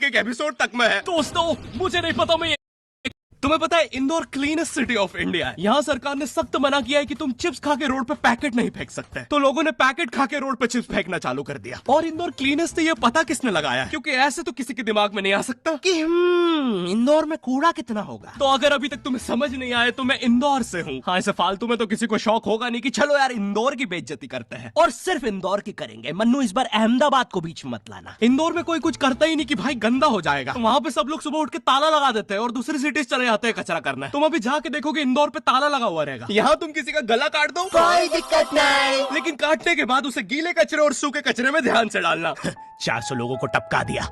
Wild के episode तक में है। दोस्तों मुझे नहीं पता, मैं तुम्हें पता है Indore cleanest city of India है। यहाँ सरकार ने सख्त मना किया है कि तुम चिप्स खा के रोड पे पैकेट नहीं फेंक सकते। तो लोगों ने पैकेट खा के रोड पे चिप्स फेंकना चालू कर दिया। और इंदौर क्लीनेस्ट ये पता किसने लगाया, क्योंकि ऐसे तो किसी के दिमाग में नहीं आ सकता कि इंदौर में कूड़ा कितना होगा। तो अगर अभी तक तुम्हें समझ नहीं आए तो मैं इंदौर से हूँ। हाँ, ऐसे फालतू में तो किसी को शौक होगा नहीं कि चलो यार इंदौर की बेइज्जती करते हैं, और सिर्फ इंदौर की करेंगे। मन्नू इस बार अहमदाबाद को बीच में मत लाना। इंदौर में कोई कुछ करता ही नहीं कि भाई गंदा हो जाएगा। वहाँ पे सब लोग सुबह उठ के ताला लगा देते हैं और दूसरी सिटीज चले जाते हैं कचरा करना है। तुम अभी जाके देखोगे इंदौर पे ताला लगा हुआ रहेगा। यहाँ तुम किसी का गला काट दो कोई दिक्कत नहीं, लेकिन काटने के बाद उसे गीले कचरे और सूखे कचरे में ध्यान से डालना। 400 लोगों को टपका दिया,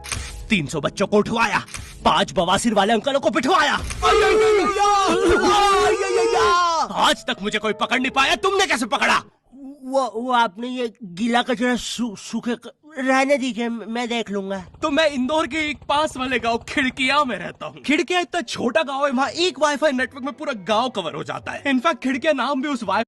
300 बच्चों को उठवाया, 5 बवासीर वाले अंकलों को पिटवाया। आज तक मुझे कोई पकड़ नहीं पाया, तुमने कैसे पकड़ा? वो आपने ये गीला कचरा सूखे रहने दीजिए, मैं देख लूंगा। तो मैं इंदौर के एक पास वाले गांव खिड़किया में रहता हूँ। खिड़किया इतना छोटा गांव है, वहाँ एक वाईफाई नेटवर्क में पूरा गांव कवर हो जाता है। इनफैक्ट खिड़किया नाम भी उस वाईफाई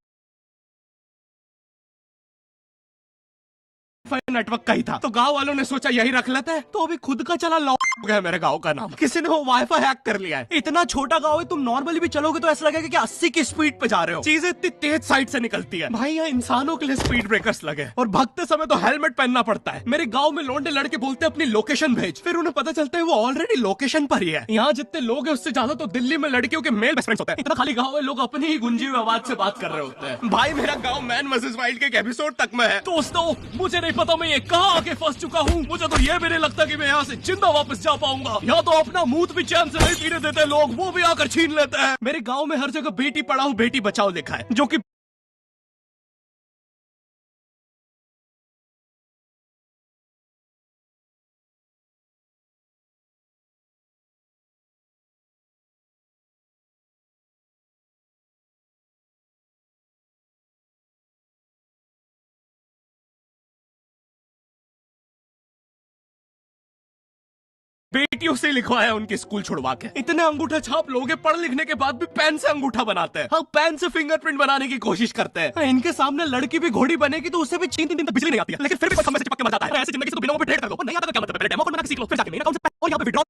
नेटवर्क का ही था। तो गांव वालों ने सोचा यही रख लेते हैं, तो अभी खुद का चला लॉक हो गया मेरे गांव का नाम। किसी ने वो वाईफाई हैक कर लिया है। इतना छोटा गांव है, तुम नॉर्मली भी चलोगे तो ऐसा लगेगा कि 80 की स्पीड पे जा रहे हो। चीजें इतनी तेज साइड से निकलती है। भाई यहाँ इंसानों के लिए स्पीड ब्रेकर्स लगे, और भागते समय तो हेलमेट पहनना पड़ता है। मेरे गाँव में लौंडे लड़के बोलते अपनी लोकेशन भेज, फिर उन्हें पता चलता है वो ऑलरेडी लोकेशन पर ही है। यहाँ जितने लोग हैं उससे ज्यादा तो दिल्ली में लड़कियों के मेल बेस्ट फ्रेंड्स होते हैं। इतना खाली गाँव है, लोग अपनी ही गुंजी हुई आवाज से बात कर रहे होते हैं। भाई मेरा गाँव मैन वर्सेस वाइल्ड के एपिसोड तक में है। दोस्तों मुझे नहीं पता मैं ये कहाँ आके फंस चुका हूँ। मुझे तो ये भी नहीं लगता कि मैं यहाँ से जिंदा वापस जा पाऊंगा। यहाँ तो अपना मूत भी चैन से नहीं पीने देते लोग, वो भी आकर छीन लेते हैं। मेरे गांव में हर जगह बेटी पढ़ाओ बेटी बचाओ लिखा है, जो कि बेटियों से लिखवाया उनके स्कूल छुड़वा के। इतने अंगूठा छाप लोग हैं, पढ़ लिखने के बाद भी पेन से अंगूठा बनाते हैं। हाँ, पेन से फिंगरप्रिंट बनाने की कोशिश करते हैं। हाँ, इनके सामने लड़की भी घोड़ी बनेगी तो उससे भी 3 दिन तक बिजली नहीं आती है, लेकिन फिर भी बस हमें से चिपक के मजा आता है। ऐसे जिंदगी से तो बिना पे ट्रेड कर दो, और नहीं आता तो क्या मतलब, पहले डेमो कॉल बना के सीख लो, फिर जाके मेन अकाउंट से और यहाँ पे विड्रॉ।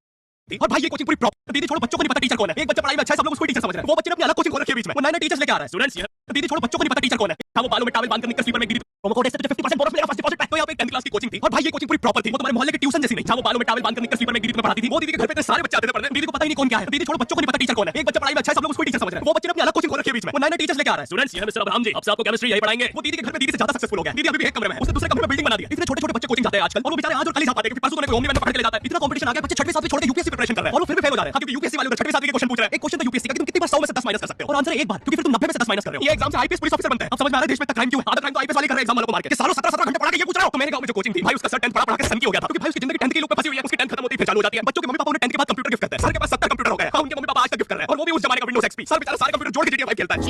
और भाई ये कोचिंग पूरी प्रॉपर। दीदी छोड़ो, बच्चों को नहीं पता टीचर कौन है। एक बच्चा पढ़ाई में अच्छा है, सब लोग उसको टीचर समझ रहे हैं। वो बच्चे ने अपनी अलग कोचिंग खोल रखी है बीच में, वो नए टीचर्स लेके आ रहा है। स्टूडेंट्स ये दीदी छोड़ो, बच्चों को नहीं पता टीचर कौन है। हाँ, वो बालों में टॉवल बांध कर निकल स्लीपर में गिरी, प्रोमो कोड से तुझे 50% बोनस मिलेगा फर्स्ट डिपॉजिट पे। तो यहाँ पे 10th क्लास की कोचिंग थी, और भाई ये कोचिंग पूरी प्रॉपर थी। वो तुम्हारे मोहल्ले के ट्यूशन जैसी नहीं। वो बालों में टॉवल बांध कर निकल स्लीपर में गिरी में पढ़ाती थी। वो दीदी के घर पे इतने सारे बच्चे आते थे पढ़ने, दीदी को पता ही नहीं कौन क्या है। दीदी छोड़ो, बच्चों को नहीं पता टीचर कौन है। एक बच्चा पढ़ाई में अच्छा है, सब लोग उसको टीचर समझ रहे हैं। वो बच्चे ने अपनी अलग कोचिंग खोल रखी है बीच में, वो नए टीचर्स लेके आ रहा है। स्टूडेंट्स ये है मिस्टर अब्राहम जी, अब से आपको केमिस्ट्री यही पढ़ाएंगे। वो दीदी के घर पे दीदी से ज्यादा सक्सेसफुल हो गया। दीदी अभी भी एक कमरे में है, उसने दूसरे कमरे में बिल्डिंग बना दी। इतने छोटे-छोटे बच्चे कोचिंग जाते हैं आजकल, और वो बेचारे आज और कल ही जा पाते हैं, क्योंकि परसों तो ओमनी वैन पकड़ के ले जाता है। इतना कंपटीशन आ गया, बच्चे 6वीं 7वीं छोड़ के यूपीएससी प्रिपरेशन कर रहे हैं, और वो फिर भी फेल हो जा रहे हैं। क्योंकि यूपीएससी वाले 6वीं 7वीं के क्वेश्चन पूछ रहे हैं। एक क्वेश्चन था यूपीएससी का कि तुम कितनी बार 100 में से 10 माइनस कर सकते हो, और आंसर एक बार, क्योंकि फिर तुम 90 में से 10 माइनस कर रहे हो। ये एग्जाम से आईपीएस पुलिस ऑफिसर बनते हैं। अब समझ में आ रहा है देश में क्राइम क्यों है। आधा क्राइम तो आईपीएस वाले कर रहे हैं एग्जाम वालों को मार के। सालों 17 घंटे पढ़ा के ये पूछ रहा हूं। तो मेरे गांव में जो कोचिंग थी भाई, उसका सर 10th पढ़ा के सन की हो गया था, क्योंकि भाई उसकी जिंदगी 10th के लूप पे फंसी हुई है। उसकी 10th खत्म होती है फिर चालू हो जाती है। बच्चों के मम्मी पापा उन्हें 10th के बाद कंप्यूटर गिफ्ट करते हैं। सर के पास 70 कंप्यूटर हो गए। हाँ, उनके मम्मी पापा आज तक गिफ्ट कर रहे हैं, और वो भी उस जमाने का विंडोज एक्सपी। सर बेचारा सारे कंप्यूटर जोड़ के GTA 5 खेलता है।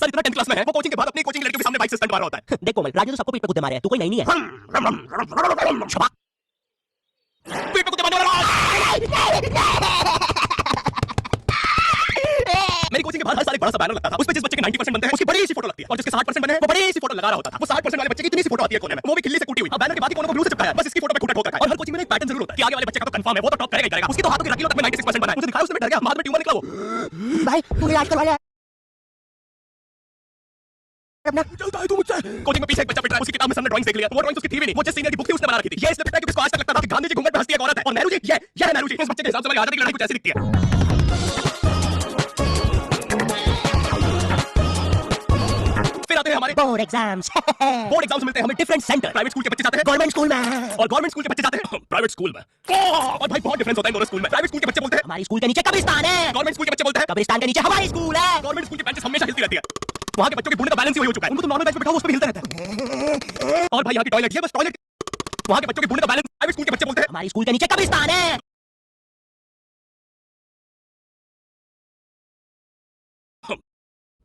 सर इतना 10th क्लास में है, वो कोचिंग के बाद अपनी कोचिंग लड़कियों के सामने बाइक से स्टंट मार रहा होता है। देखो राजू तो सबको पीठ पे कुत्ते मारे हैं, तू कोई नहीं है। पीठ पे कुत्ते मारने वाला। मेरी कोचिंग के बाहर हर साल एक बड़ा सा बैनर लगता था, उस पे जिस बच्चे के 90% बनते हैं उसकी बड़ी सी फोटो लगती है, और जिसके 60% बने हैं वो बड़ी सी फोटो लगा रहा होता था। वो 60% वाले बच्चे की इतनी सी फोटो आती है कोने में, वो भी खिल्ली से कूटी हुई। अब बैनर के बाकी कोनों को ग्लू से चिपकाया है, बस इसकी फोटो पे खूंटा ठोक रखा है। और हर कोचिंग में एक पैटर्न जरूर होता है कि आगे वाले बच्चे का तो कंफर्म है, वो तो टॉप करेगा ही करेगा। उसकी तो हाथों की रकीलों तक में 96% बना है। मुझे दिखाया, उसने डर गया, बाद में ट्यूमर निकला। वो भाई तू इलाज करवा ले अपना। चलता है तू मुझसे। कोचिंग में पीछे एक बच्चा पिट रहा है, उसकी किताब में सर ने ड्राइंग्स देख लिया। वो ड्राइंग्स उसकी थी भी नहीं, वो जिस सीनियर की बुक थी उसने बना रखी थी। ये इसलिए पिटता है क्योंकि उसको आज तक लगता था कि गांधी जी घूंघट में हंसती है एक औरत है, और नेहरू जी ये है नेहरू जी। इस बच्चे के हिसाब से हमारी आजादी की लड़ाई कुछ ऐसी दिखती है। फिर आते हैं हमारे बोर्ड एग्जाम्स। बोर्ड एग्जाम्स मिलते हैं हमें डिफरेंट सेंटर। प्राइवेट स्कूल के बच्चे जाते हैं गवर्नमेंट स्कूल में, और गवर्नमेंट स्कूल के बच्चे जाते हैं प्राइवेट स्कूल में। और भाई बहुत डिफरेंस होता है दोनों स्कूल में। प्राइवेट स्कूल के बच्चे बोलते हैं हमारी स्कूल के नीचे कब्रिस्तान है, गवर्नमेंट स्कूल के बच्चे बोलते हैं कब्रिस्तान के नीचे हमारी स्कूल है। गवर्नमेंट स्कूल की बेंचेस हमेशा हिलती रहती है। वहाँ के बच्चों के बूढ़े का बैलेंस ही वही हो चुका है, उनको तो नॉर्मल बेंच पे बिठाओ उस पे हिलते रहते हैं। और भाई यहाँ की टॉयलेट, ये बस टॉयलेट, वहाँ के बच्चों के बूढ़े का बैलेंस। प्राइवेट स्कूल के बच्चे बोलते हैं हमारी स्कूल के नीचे कब्रिस्तान है।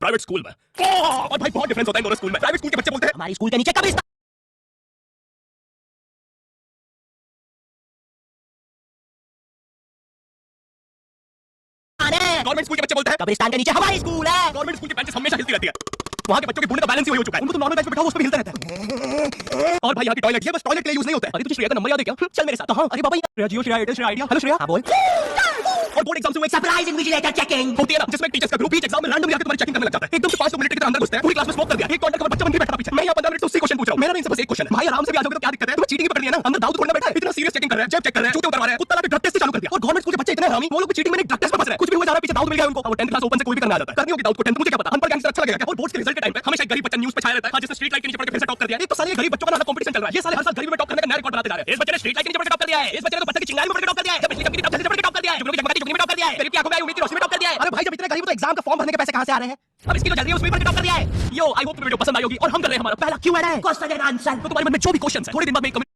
प्राइवेट स्कूल में। और भाई बहुत डिफरेंस होता है दोनों स्कूल में। प्राइवेट स्कूल के बच्चे बोलते हैं हमारी स्कूल के नीचे कब्रिस्तान है। है? गवर्नमेंट स्कूल के बच्चे बोलते हैं कब्रिस्तान के नीचे हमारी स्कूल है। गवर्नमेंट स्कूल की बेंचेस हमेशा हिलती रहती है। वहाँ के बच्चों के बोलने का बैलेंस ही वही हो चुका है। उनको तो नॉर्मल बेंच पे बैठाओ, उस पे हिलता रहता है। और भाई यहाँ की टॉयलेट, ये बस टॉयलेट के लिए यूज नहीं होता है। अरे तुझे श्रेया का नंबर याद है क्या? चल मेरे साथ। हाँ, अरे बाबा श्रेया जियो, श्रेया एयरटेल, श्रेया आइडिया। हेलो श्रेया। हाँ बोल। और बोर्ड एग्जाम से एक सरप्राइज इन्विजिलेटर चेकिंग होती है ना, जिसमें टीचर्स का ग्रुप ईच एग्जाम में रैंडमली आके तुम्हारी चेकिंग करने लग जाता है। एकदम से 5 मिनट के अंदर घुसते हैं, पूरी क्लास में स्मोक कर दिया, एक कॉर्नर का बच्चा बन के बैठा पीछे। मैं यहाँ 15 मिनट से उसी क्वेश्चन पूछ रहा हूँ। मेरा इनसे बस एक क्वेश्चन है, भाई आराम से भी आ जाओगे तो क्या दिक्कत है? तुम्हें चीटिंग पकड़ लिया ना, अंदर दाऊद थोड़ा बैठा है, इतना सीरियस चेकिंग कर रहे हैं, जेब चेक कर रहे हैं, जूते उतार रहे हैं, कुत्ता लाके ड्रग टेस्ट चालू कर दिया। और गवर्नमेंट स्कूल के बच्चे इतने हरामी, वो लोग चीटिंग में ड्रग टेस्ट में फंस रहे हैं। कुछ भी हो जा रहा है, पीछे दाऊद मिल गया उनको। अब 10th क्लास ओपन से कोई भी करने आ जाता है। करनी होगी दाऊद को 10th, मुझे क्या पता, अनपढ़ गैंगस्टर अच्छा लगेगा क्या? और बोर्ड्स के रिजल्ट के टाइम पे हमेशा एक गरीब बच्चा न्यूज़ पे छाया रहता है, हाँ, जिसने स्ट्रीट लाइट के नीचे पड़ के फिर से टॉप कर दिया। एक तो साले गरीब बच्चों का कंपटीशन चल रहा है, ये साले हर साल गरीबी में टॉप करने का नया रिकॉर्ड बनाते जा रहे हैं। इस बच्चे ने स्ट्रीट लाइट के नीचे पड़ के टॉप कर दिया है, इस बच्चे ने तो पत्थर की चिंगारी में पड़ के टॉप कर दिया है, बिजली की टॉप कर दिया है, जुगनू की जगमगाती जुगनी में टॉप कर दिया है, गरीब की आंखों में आई उम्मीद की रोशनी में टॉप कर दिया है। अरे भाई जब इतने गरीब तो एग्जाम का फॉर्म भरने के पैसे कहां से आ रहे हैं? अब इसकी जो जल्दी है उसमें पड़ के टॉप कर दिया है। यो आई होप तुम्हें वीडियो पसंद आई होगी और हम कर रहे हैं हमारा पहला Q&A। Question and answer. तो तुम्हारे मन में जो भी क्वेश्चन है, थोड़ी दिन बाद में